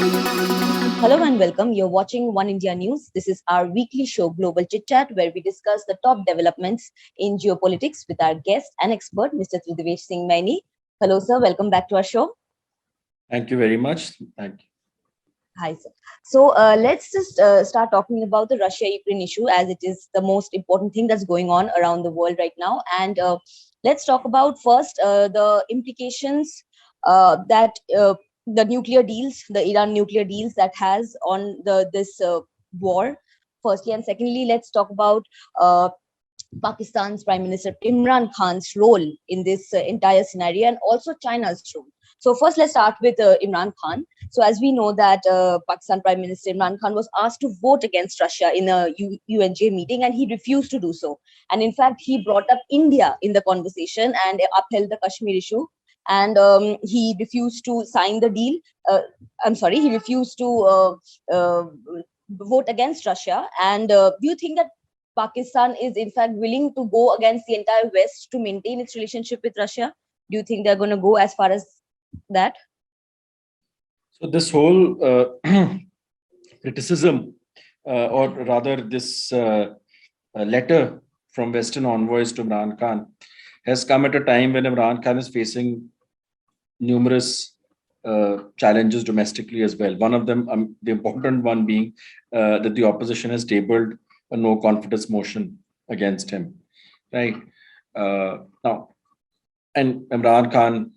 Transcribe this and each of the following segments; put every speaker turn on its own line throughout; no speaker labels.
Hello and welcome. You're watching One India News. This is our weekly show, Global Chit Chat, where we discuss the top developments in geopolitics with our guest and expert, Mr. Tridivesh Singh Maini. Hello, sir. Welcome back to our show.
Thank you very much. Thank you.
Hi, sir. So let's just start talking about the Russia-Ukraine issue, as it is the most important thing that's going on around the world right now. And let's talk about first the implications that the nuclear deals, the Iran nuclear deals, that has on this war. Firstly, and secondly, let's talk about Pakistan's Prime Minister Imran Khan's role in this entire scenario, and also China's role. So first, let's start with Imran Khan. So as we know that Pakistan Prime Minister Imran Khan was asked to vote against Russia in a UNJ meeting, and he refused to do so. And in fact, he brought up India in the conversation and upheld the Kashmir issue. And he refused to sign the deal. He refused to vote against Russia. And do you think that Pakistan is in fact willing to go against the entire West to maintain its relationship with Russia? Do you think they're going to go as far as that?
So this whole criticism, or rather this letter from Western envoys to Imran Khan, has come at a time when Imran Khan is facing numerous challenges domestically as well. One of them, the important one being that the opposition has tabled a no confidence motion against him, right? Now, and Imran Khan,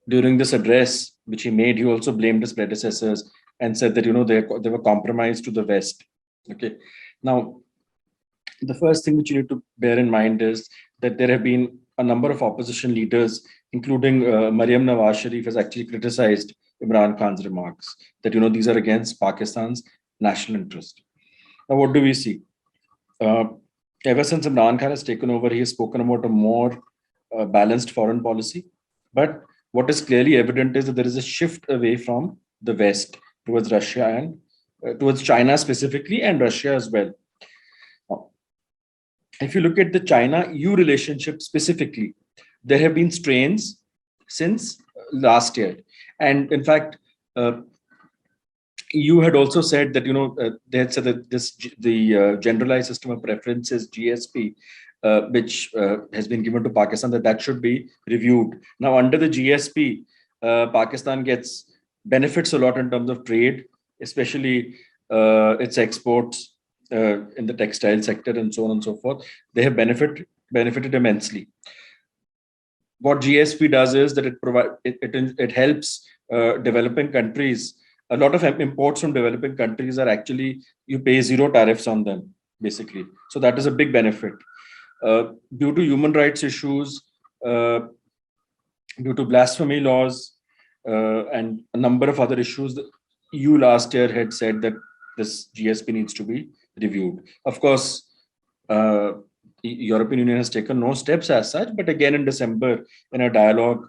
during this address which he made, he also blamed his predecessors and said that they were compromised to the West. Okay, now the first thing which you need to bear in mind is that there have been a number of opposition leaders, including Maryam Nawaz Sharif, has actually criticized Imran Khan's remarks that these are against Pakistan's national interest. Now, what do we see? Ever since Imran Khan has taken over, he has spoken about a more balanced foreign policy. But what is clearly evident is that there is a shift away from the West towards Russia and towards China specifically, and Russia as well. Now, if you look at the China-EU relationship specifically, there have been strains since last year. And in fact, EU had also said that they had said that the generalized system of preferences GSP, which has been given to Pakistan, that should be reviewed. Now, under the GSP, Pakistan gets benefits a lot in terms of trade, especially its exports in the textile sector and so on and so forth. They have benefited immensely. What GSP does is that it helps developing countries. A lot of imports from developing countries are actually, you pay zero tariffs on them, basically. So that is a big benefit. Due to human rights issues, due to blasphemy laws, and a number of other issues, the EU last year had said that this GSP needs to be reviewed. Of course, the European Union has taken no steps as such, but again in December, in a dialogue,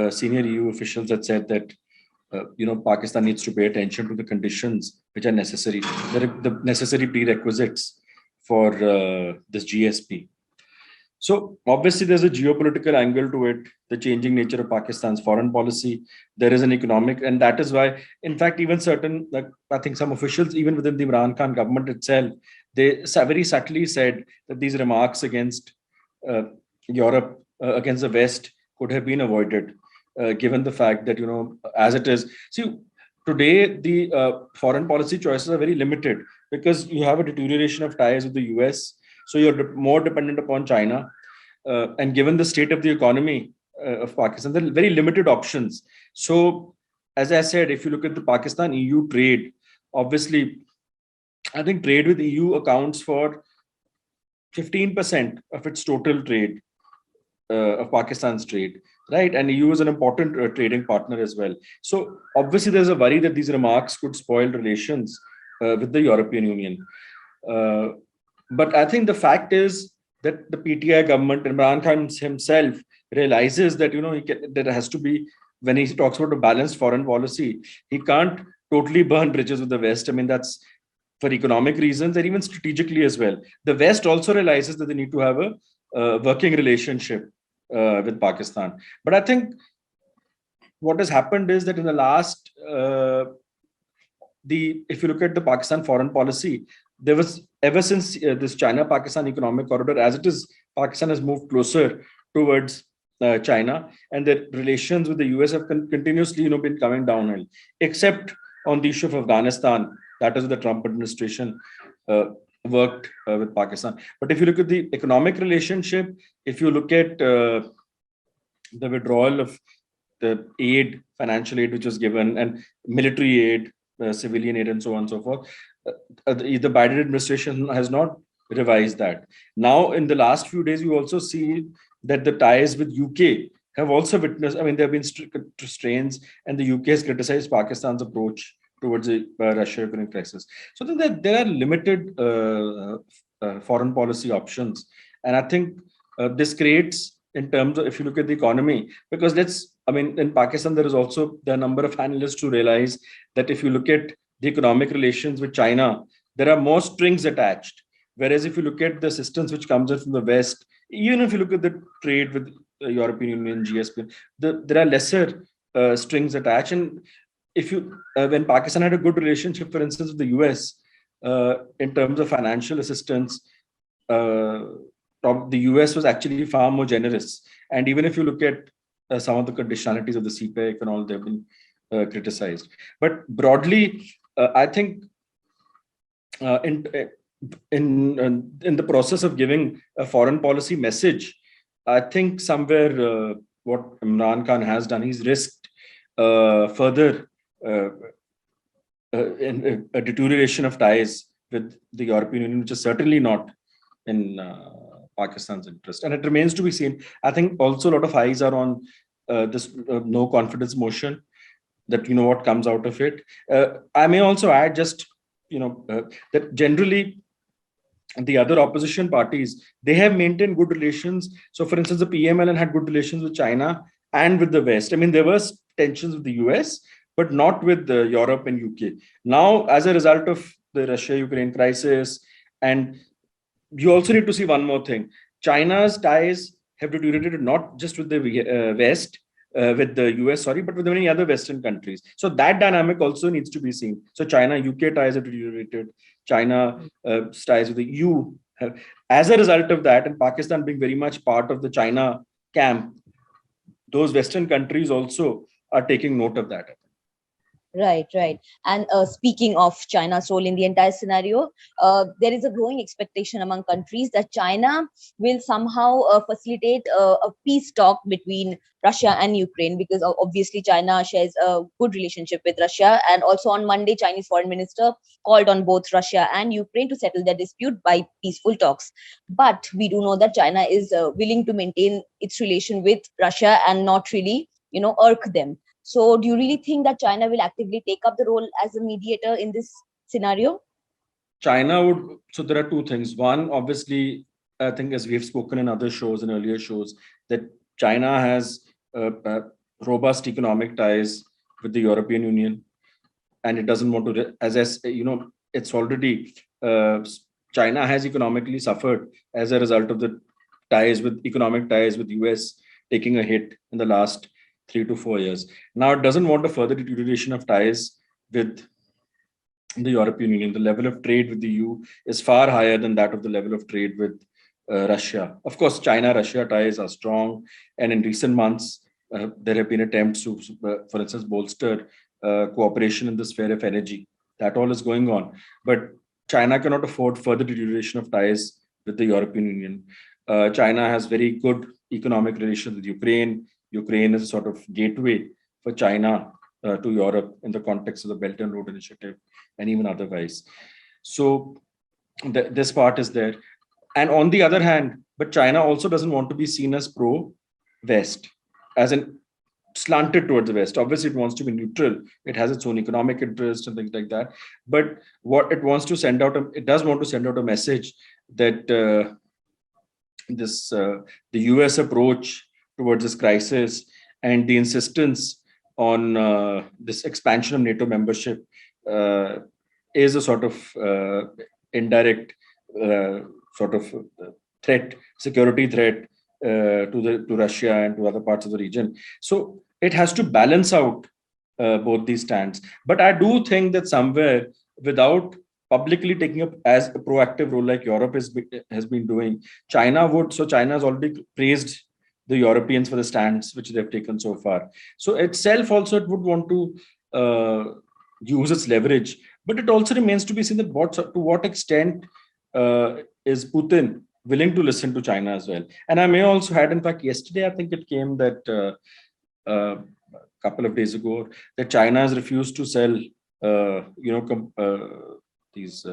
senior EU officials had said that Pakistan needs to pay attention to the conditions which are necessary, the necessary prerequisites for this GSP. So obviously there's a geopolitical angle to it, the changing nature of Pakistan's foreign policy. There is an economic, and that is why, in fact, even certain, I think some officials, even within the Imran Khan government itself, they very subtly said that these remarks against Europe, against the West, could have been avoided. Given the fact that, as it is. See, today, the foreign policy choices are very limited because you have a deterioration of ties with the US. So you're more dependent upon China. And given the state of the economy of Pakistan, there are very limited options. So, as I said, if you look at the Pakistan-EU trade, obviously, I think trade with EU accounts for 15% of its total trade, of Pakistan's trade, right? And EU is an important trading partner as well. So obviously there's a worry that these remarks could spoil relations with the European Union. But I think the fact is that the PTI government, Imran Khan himself, realizes that there has to be, when he talks about a balanced foreign policy, he can't totally burn bridges with the West. I mean, that's for economic reasons and even strategically as well. The West also realizes that they need to have a working relationship with Pakistan. But I think what has happened is that in the last if you look at the Pakistan foreign policy, there was ever since this China-Pakistan economic corridor, as it is, Pakistan has moved closer towards China, and the relations with the US have continuously, been coming downhill, except on the issue of Afghanistan. That is, the Trump administration worked with Pakistan. But if you look at the economic relationship, if you look at the withdrawal of the aid, financial aid which was given, and military aid, civilian aid, and so on and so forth, the Biden administration has not revised that. Now, in the last few days, you also see that the ties with UK have also witnessed, there have been strains, and the UK has criticized Pakistan's approach towards the Russia-Ukraine crisis. So I think that there are limited foreign policy options. And I think this creates, in terms of, if you look at the economy, because in Pakistan, there are a number of analysts who realize that if you look at the economic relations with China, there are more strings attached. Whereas if you look at the assistance which comes in from the West, even if you look at the trade with the European Union, GSP, there are lesser strings attached. And if when Pakistan had a good relationship, for instance, with the US, in terms of financial assistance, the US was actually far more generous. And even if you look at some of the conditionalities of the CPEC and all, they've been criticized. But broadly, I think in the process of giving a foreign policy message, I think somewhere what Imran Khan has done, he's risked further in a deterioration of ties with the European Union, which is certainly not in Pakistan's interest. And it remains to be seen. I think also a lot of eyes are on this no confidence motion, that what comes out of it. I may also add just that generally the other opposition parties, they have maintained good relations. So for instance, the PMLN had good relations with China and with the West. There were tensions with the US, but not with Europe and UK. Now, as a result of the Russia-Ukraine crisis, and you also need to see one more thing, China's ties have deteriorated not just with the West, with the US, but with many other Western countries. So that dynamic also needs to be seen. So China-UK ties have deteriorated. China ties with the EU have. As a result of that, and Pakistan being very much part of the China camp, those Western countries also are taking note of that.
Right. And speaking of China's role in the entire scenario, there is a growing expectation among countries that China will somehow facilitate a peace talk between Russia and Ukraine, because obviously China shares a good relationship with Russia. And also on Monday, Chinese foreign minister called on both Russia and Ukraine to settle their dispute by peaceful talks. But we do know that China is willing to maintain its relation with Russia and not really, irk them. So do you really think that China will actively take up the role as a mediator in this scenario?
China would. So there are two things. One, obviously, I think, as we've spoken in other shows and earlier shows, that China has robust economic ties with the European Union, and it doesn't want to, it's already, China has economically suffered as a result of the economic ties with US taking a hit in the last 3 to 4 years. Now, it doesn't want a further deterioration of ties with the European Union. The level of trade with the EU is far higher than that of the level of trade with Russia. Of course, China-Russia ties are strong. And in recent months, there have been attempts to, for instance, bolster cooperation in the sphere of energy. That all is going on. But China cannot afford further deterioration of ties with the European Union. China has very good economic relations with Ukraine. Ukraine is a sort of gateway for China to Europe in the context of the Belt and Road Initiative and even otherwise. So this part is there. And on the other hand, but China also doesn't want to be seen as pro-West, as in slanted towards the West. Obviously, it wants to be neutral. It has its own economic interests and things like that. But what it wants to send out, it does want to send out a message that the US approach towards this crisis and the insistence on this expansion of NATO membership is a sort of indirect sort of security threat to Russia and to other parts of the region. So it has to balance out both these stands. But I do think that somewhere, without publicly taking up as a proactive role like Europe has been doing, China would. So China has already praised the Europeans for the stands which they've taken so far. So itself also it would want to use its leverage, but it also remains to be seen that to what extent is Putin willing to listen to China as well. And I may also had, in fact, yesterday I think it came that a couple of days ago that China has refused to sell, these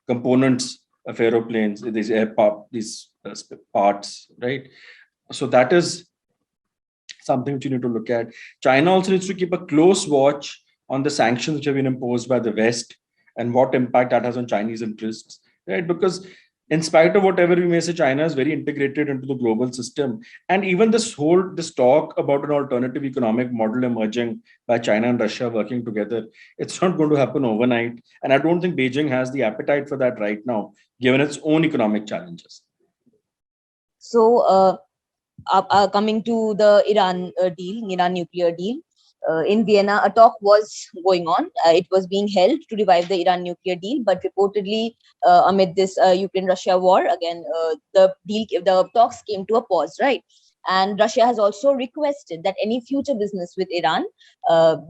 components of aeroplanes, these parts, right? So that is something which you need to look at. China also needs to keep a close watch on the sanctions which have been imposed by the West and what impact that has on Chinese interests, right? Because in spite of whatever we may say, China is very integrated into the global system. And even this talk about an alternative economic model emerging by China and Russia working together, it's not going to happen overnight. And I don't think Beijing has the appetite for that right now, given its own economic challenges.
So, coming to the Iran nuclear deal, in Vienna, a talk was going on. It was being held to revive the Iran nuclear deal, but reportedly, amid this Ukraine-Russia war, again, the talks came to a pause, right? And Russia has also requested that any future business with Iran,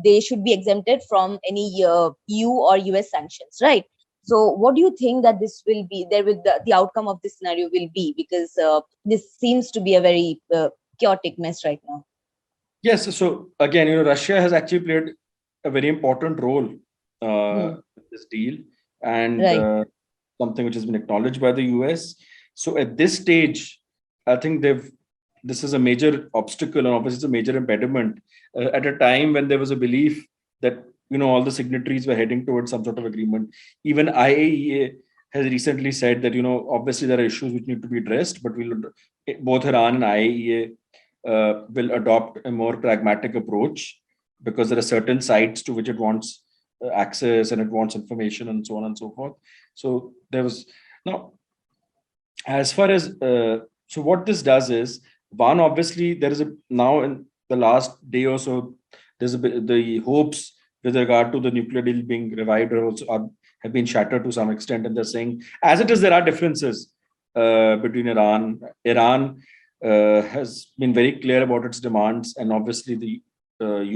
they should be exempted from any EU or US sanctions, right? So, what do you think that this will be? The outcome of this scenario will be, because this seems to be a very chaotic mess right now.
Yes. So again, Russia has actually played a very important role in this deal, and
Right.
something which has been acknowledged by the US. So at this stage, I think this is a major obstacle, and obviously it's a major impediment at a time when there was a belief that all the signatories were heading towards some sort of agreement. Even IAEA has recently said that obviously there are issues which need to be addressed, but both Iran and IAEA will adopt a more pragmatic approach, because there are certain sites to which it wants access and it wants information and so on and so forth. So there was now, as far as so what this does is, one, obviously there is a now in the last day or so, there's a bit, the hopes with regard to the nuclear deal being revived have been shattered to some extent, and they're saying, as it is, there are differences between Iran has been very clear about its demands, and obviously the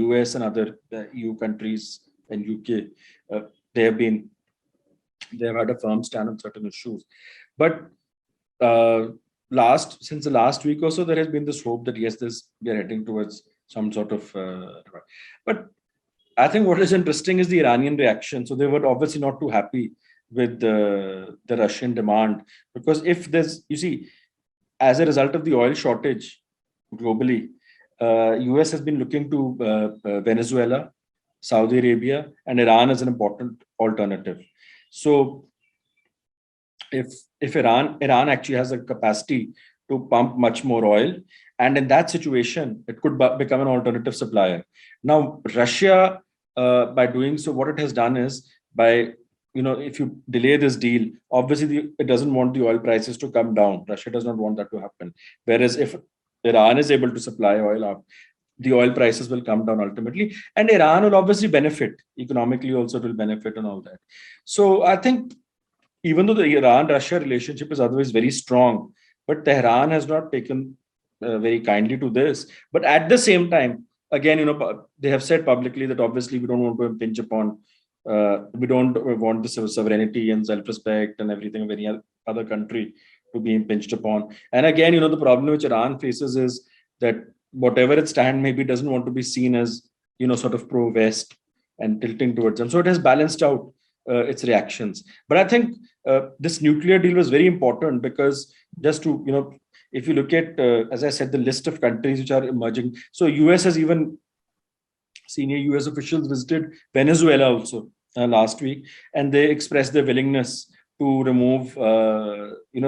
US and other EU countries and UK, they have had a firm stand on certain issues. But since the last week or so, there has been this hope that yes, we are heading towards some sort of. But I think what is interesting is the Iranian reaction. So they were obviously not too happy with the Russian demand, because if there's, as a result of the oil shortage globally, US has been looking to Venezuela, Saudi Arabia, and Iran as an important alternative. So if Iran actually has a capacity to pump much more oil, and in that situation, it could become an alternative supplier. Now, Russia, by doing so, what it has done is, by if you delay this deal, obviously it doesn't want the oil prices to come down. Russia does not want that to happen. Whereas if Iran is able to supply oil up, the oil prices will come down ultimately, and Iran will obviously benefit economically. Also, it will benefit and all that. So I think, even though the Iran-Russia relationship is otherwise very strong, but Tehran has not taken very kindly to this. But at the same time, again, they have said publicly that obviously we don't want to impinge upon. We don't want the sovereignty and self-respect and everything of any other country to be impinged upon. And again, the problem which Iran faces is that whatever its stand maybe doesn't want to be seen as, sort of pro-West and tilting towards them. So it has balanced out its reactions. But I think this nuclear deal was very important, because just to, if you look at, as I said, the list of countries which are emerging. So US has even, senior US officials visited Venezuela also last week, and they expressed their willingness to remove,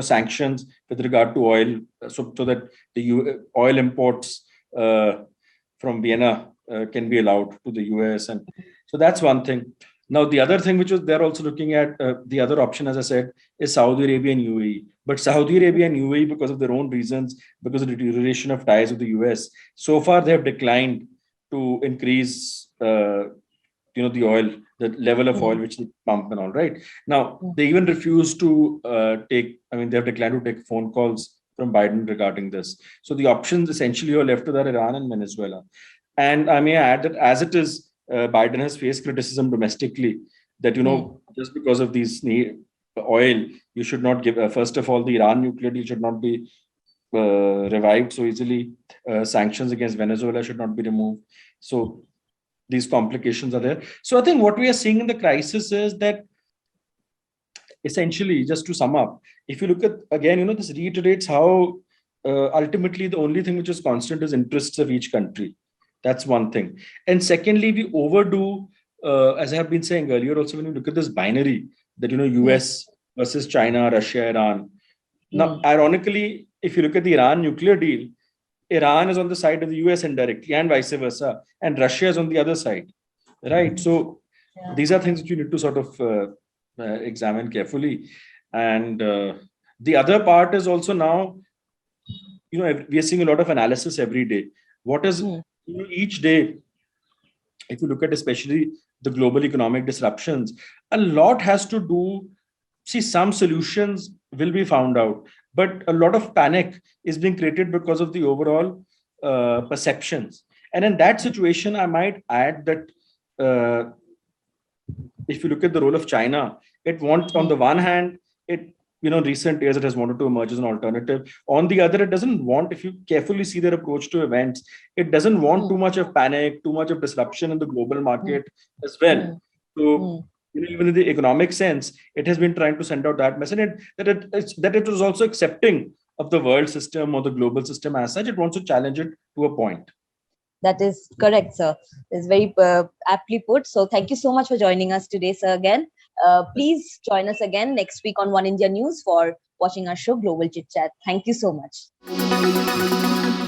sanctions with regard to oil, so that the oil imports from Vienna can be allowed to the US, and so that's one thing. Now, the other thing which they're also looking at, the other option, as I said, is Saudi Arabia and UAE. But Saudi Arabia and UAE, because of their own reasons, because of the deterioration of ties with the US, so far they have declined to increase uh, the oil, the level of oil which they pump and all, right? Now, they even refuse to they have declined to take phone calls from Biden regarding this. So the options essentially are left to that Iran and Venezuela. And I may add that as it is, Biden has faced criticism domestically that, just because of these oil, you should not give, first of all, the Iran nuclear deal should not be revived so easily. Sanctions against Venezuela should not be removed. So these complications are there. So I think what we are seeing in the crisis is that essentially, just to sum up, if you look at again, this reiterates how ultimately the only thing which is constant is interests of each country. That's one thing. And secondly, we overdo, as I have been saying earlier, also when you look at this binary that US versus China, Russia, Iran. Now, ironically, if you look at the Iran nuclear deal, Iran is on the side of the US indirectly and vice versa, and Russia is on the other side, right? So these are things that you need to sort of examine carefully. And the other part is also now, we are seeing a lot of analysis every day. What is each day, if you look at especially the global economic disruptions, a lot has to do. See, some solutions will be found out, but a lot of panic is being created because of the overall perceptions. And in that situation, I might add that if you look at the role of China, it wants, on the one hand, recent years it has wanted to emerge as an alternative. On the other, it doesn't want, if you carefully see their approach to events, it doesn't want too much of panic, too much of disruption in the global market as well. So, even in the economic sense, it has been trying to send out that message that it was also accepting of the world system or the global system as such. It wants to challenge it to a point.
That is correct, sir. It's very aptly put. So thank you so much for joining us today, sir, again. Please join us again next week on One India News for watching our show, Global Chit Chat. Thank you so much.